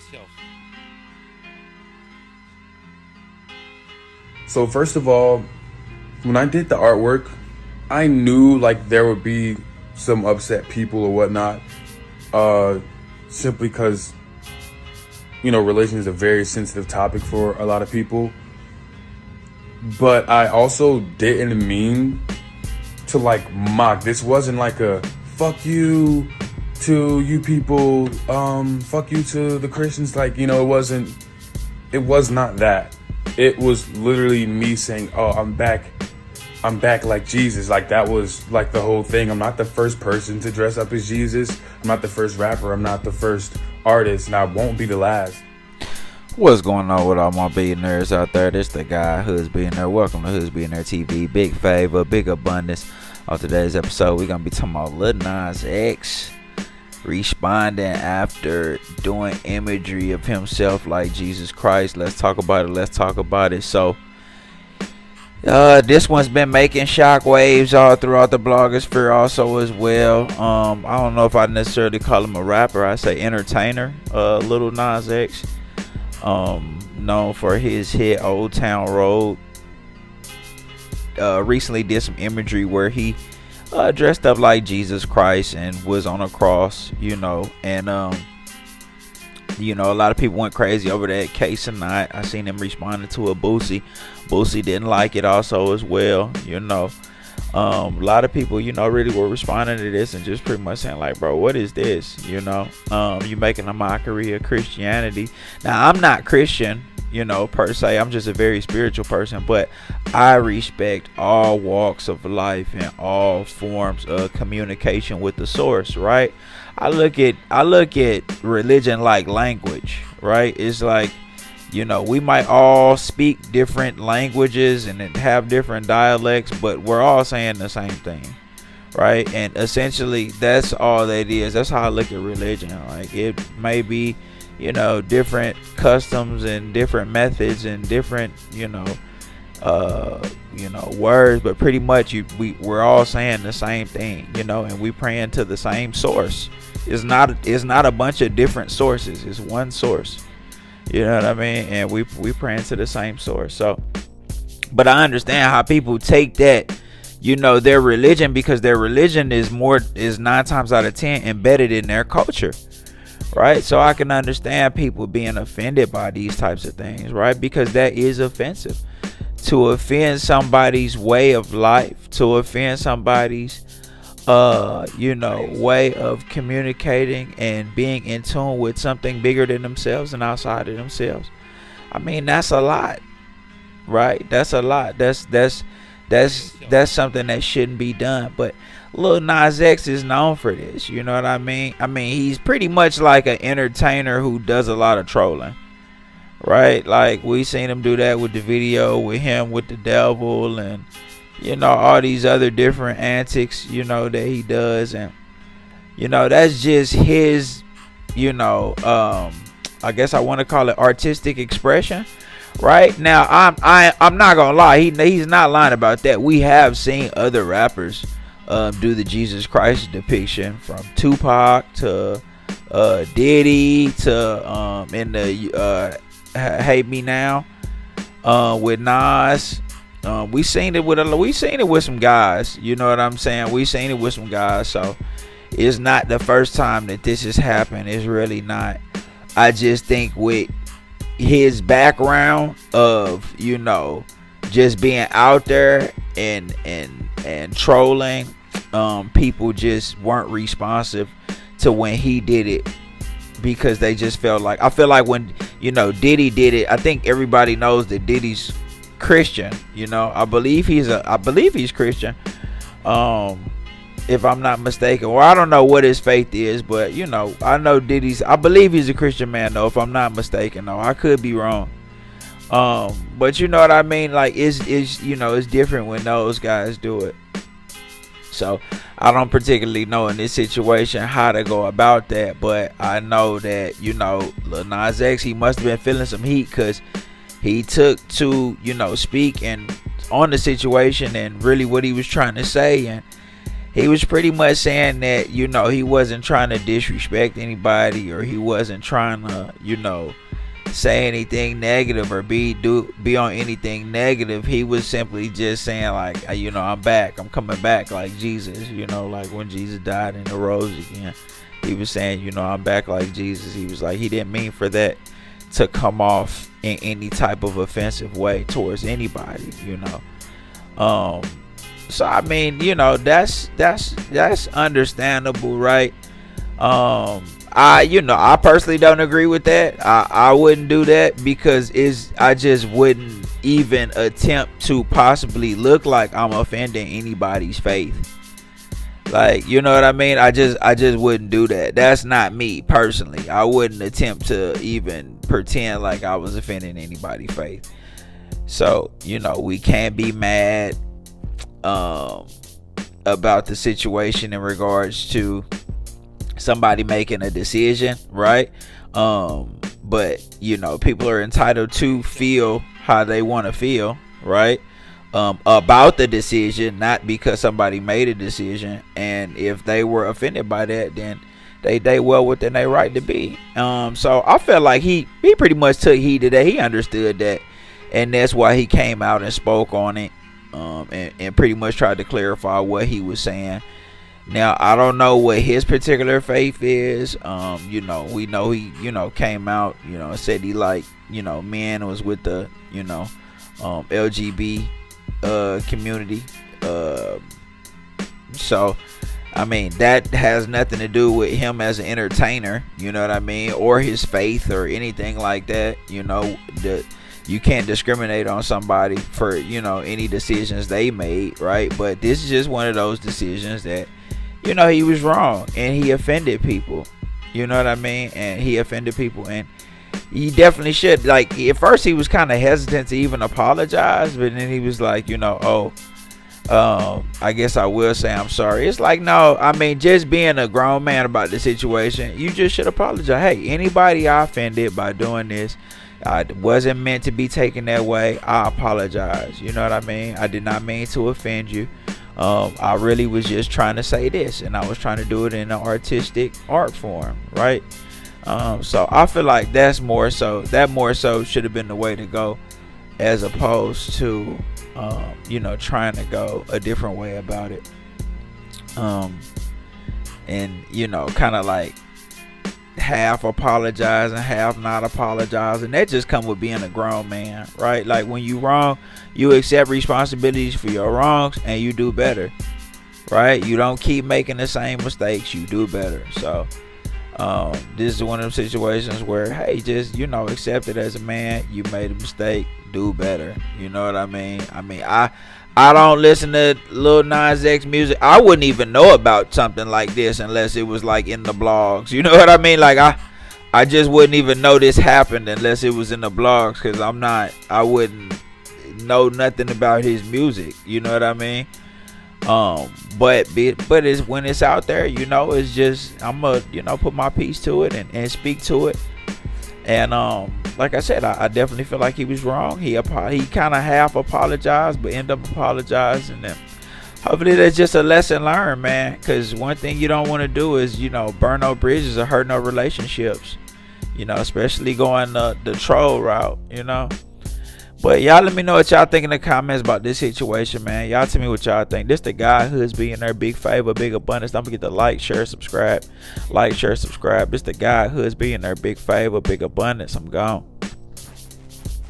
yourself. So first of all, when I did the artwork, I knew like there would be some upset people or whatnot. Uh, Simply because religion is a very sensitive topic for a lot of people. But I also didn't mean to like mock. This wasn't like a fuck you to you people, fuck you to the Christians. Like, it was not that. It was literally me saying, oh, I'm back like Jesus. Like, that was like the whole thing. I'm not the first person to dress up as Jesus. I'm not the first rapper. I'm not the first artist, and I won't be the last. What's going on with all my billionaires out there? This the guy, Hoods Billionaire. Welcome to Hoods Billionaire TV. Big favor, big abundance. On today's episode, we're going to be talking about Lil Nas X responding after doing imagery of himself like Jesus Christ. Let's talk about it. So, this one's been making shockwaves all throughout the blogosphere also as well. I don't know if I necessarily call him a rapper. I say entertainer. Lil Nas X. Known for his hit Old Town Road. Recently did some imagery where he dressed up like Jesus Christ and was on a cross, and a lot of people went crazy over that. CENAT, I seen him responding to a BOOSIE. BOOSIE didn't like it also as well. A lot of people, really were responding to this and just pretty much saying like, bro, what is this? You making a mockery of Christianity. Now, I'm not Christian, per se. I'm just a very spiritual person, but I respect all walks of life and all forms of communication with the source, right? I look at religion like language, right? It's like, we might all speak different languages and have different dialects, but we're all saying the same thing, right? And essentially, that's all that is. That's how I look at religion. Like, it may be, different customs and different methods and different, words, but pretty much we're all saying the same thing, and we praying to the same source. It's not a bunch of different sources. It's one source. You know what I mean? And we praying to the same source. So, but I understand how people take that, their religion, because their religion is 9 times out of 10 embedded in their culture, right? So I can understand people being offended by these types of things, right? Because that is offensive. To offend somebody's way of life, to offend somebody's way of communicating and being in tune with something bigger than themselves and outside of themselves. I mean, that's a lot, right? That's a lot. That's something that shouldn't be done. But Lil Nas X is known for this. You know what I mean? I mean, he's pretty much like an entertainer who does a lot of trolling, right? Like, we seen him do that with the video with him with the devil and all these other different antics, that he does. And, that's just his, I guess I want to call it artistic expression. Right now, I'm not going to lie. He's not lying about that. We have seen other rappers do the Jesus Christ depiction, from Tupac to Diddy to in the Hate Me Now with Nas. We seen it with some guys. You know what I'm saying? We seen it with some guys. So it's not the first time that this has happened. It's really not. I just think with his background of just being out there and trolling, people just weren't responsive to when he did it, because they just felt like, I feel like when Diddy did it, I think everybody knows that Diddy's Christian. I believe he's Christian, if I'm not mistaken, or I don't know what his faith is, but I know I believe he's a Christian man though, if I'm not mistaken. Though I could be wrong, but you know what I mean. Like, it's different when those guys do it. So I don't particularly know in this situation how to go about that, but I know that Lil Nas X, he must have been feeling some heat, because he took to speak and on the situation and really what he was trying to say, and he was pretty much saying that, you know, he wasn't trying to disrespect anybody, or he wasn't trying to, you know, say anything negative or be on anything negative. He was simply just saying, like, you know, I'm back, I'm coming back like Jesus, you know, like when Jesus died and arose again. He was saying, you know, I'm back like Jesus. He was like, he didn't mean for that to come off in any type of offensive way towards anybody, you know. So I mean, you know, that's understandable, right? I personally don't agree with that. I wouldn't do that, because I just wouldn't even attempt to possibly look like I'm offending anybody's faith. Like, you know what I mean? I just wouldn't do that. That's not me personally. I wouldn't attempt to even pretend like I was offending anybody's faith. So, you know, we can't be mad about the situation in regards to somebody making a decision, right? But, you know, people are entitled to feel how they want to feel, right? About the decision, not because somebody made a decision. And if they were offended by that, then they well within their right to be. So I felt like he pretty much took heed to that. He understood that, and that's why he came out and spoke on it, and pretty much tried to clarify what he was saying. Now, I don't know what his particular faith is. You know, we know he, you know, came out, you know, said he liked, you know, men, was with the, you know, LGBT community. So I mean, that has nothing to do with him as an entertainer, you know what I mean, or his faith or anything like that. You know, you can't discriminate on somebody for, you know, any decisions they made, right? But this is just one of those decisions that, you know, he was wrong and he offended people, you know what I mean? And he offended people, and he definitely should. Like, at first he was kind of hesitant to even apologize, but then he was like, you know, I guess I will say I'm sorry. It's like, no, I mean, just being a grown man about the situation, you just should apologize. Hey, anybody I offended by doing this, I wasn't meant to be taken that way. I apologize. You know what I mean? I did not mean to offend you. I really was just trying to say this, and I was trying to do it in an artistic art form, right? So I feel like that more so should have been the way to go, as opposed to you know, trying to go a different way about it, and you know, kind of like half apologize and half not apologize, and that just come with being a grown man, right? Like, when you wrong, you accept responsibilities for your wrongs and you do better, right? You don't keep making the same mistakes, you do better. So this is one of those situations where, hey, just, you know, accept it as a man. You made a mistake, do better. You know what I mean? I don't listen to Lil Nas X music. I wouldn't even know about something like this unless it was like in the blogs. You know what I mean? Like, I just wouldn't even know this happened unless it was in the blogs, because I wouldn't know nothing about his music. You know what I mean? But it's, when it's out there, you know, it's just, I'm gonna, you know, put my piece to it and speak to it. And like I said, I definitely feel like he was wrong. He kind of half apologized, but ended up apologizing. And hopefully that's just a lesson learned, man. Because one thing you don't want to do is, you know, burn no bridges or hurt no relationships. You know, especially going the troll route, you know. But y'all let me know what y'all think in the comments about this situation, man. Y'all tell me what y'all think. This the guy who's being there. Big favor, big abundance. Don't forget to like, share, subscribe. Like, share, subscribe. This the guy who's being there. Big favor, big abundance. I'm gone.